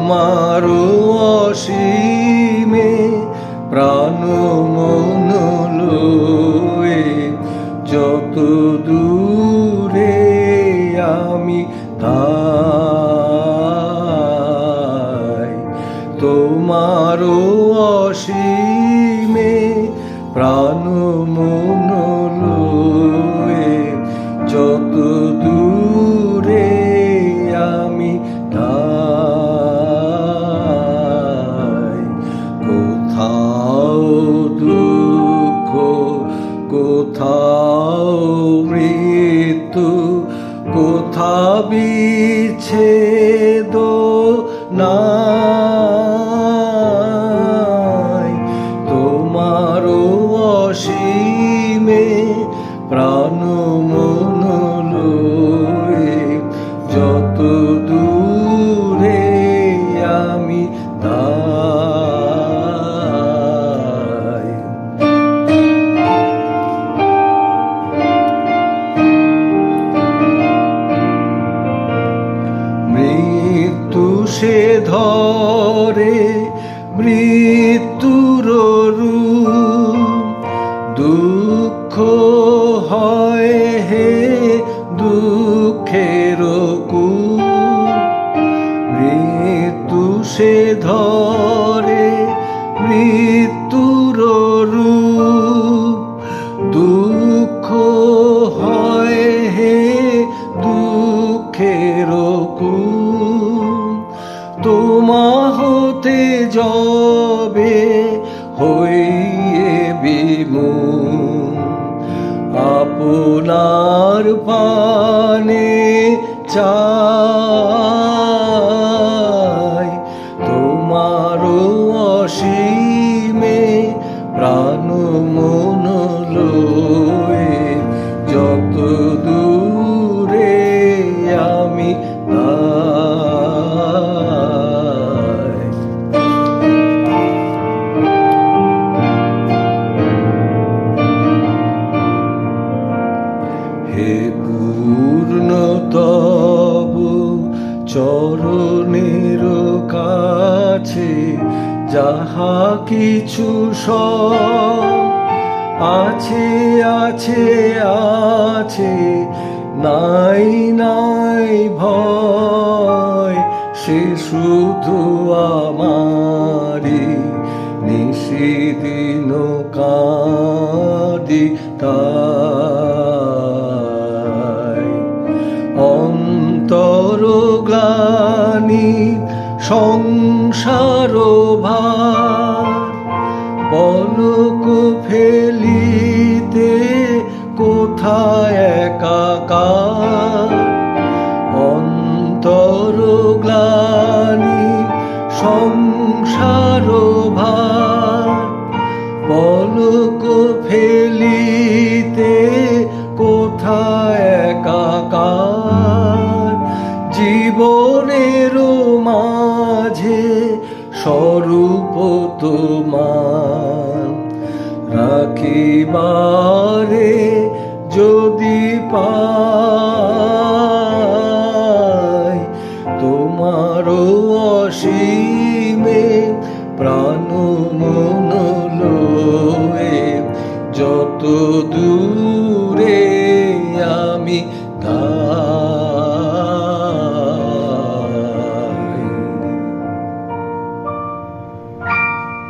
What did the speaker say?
তোমারও অসীমে প্রাণ মন লয়ে যত দূরে আমি তাই। তোমারও অসীমে প্রাণ মন লয়ে যত দূরে আমি তাই। কোথাও দুঃখ, কোথাও মৃত্যু, কোথা বিচ্ছেদ নাই। তোমারও অসীমে প্রাণ মন লয়ে যত দূরে আমি তাই। মৃত্যু সে ধরে মৃত্যুর রূপ, দুঃখ হয় হে দুঃখের কূপ। মৃত্যু সে ধরে মৃত্যুর রূপ, দুঃখ হয় হে দুঃখের কূপ। তোমা হতে যবে হইয়ে বিমুখ, আপনার পানে চাই। তোমারও অসীমে প্রাণ মন লয়ে যত দূরে আমি তাই। হে পূর্ণ তব চরণের কাছে যাহা কিছু সব আছে আছে আছে, নাই নাই ভয়। সে শুধু আমারি নিশিদিন কাঁদি তাই। অন্তর গ্লানি সংসার ভার, পলক ফেলিতে কোথায় একাকার। অন্তর গ্লানি সংসার ভার, পলক ফেলিতে কোথায় একাকার। জীবনের মাঝে স্বরূপ তোমার রাখিবারে যদি পাই। তোমারও অসীমে প্রাণ মন লয়ে যত দূরে আমি তাই।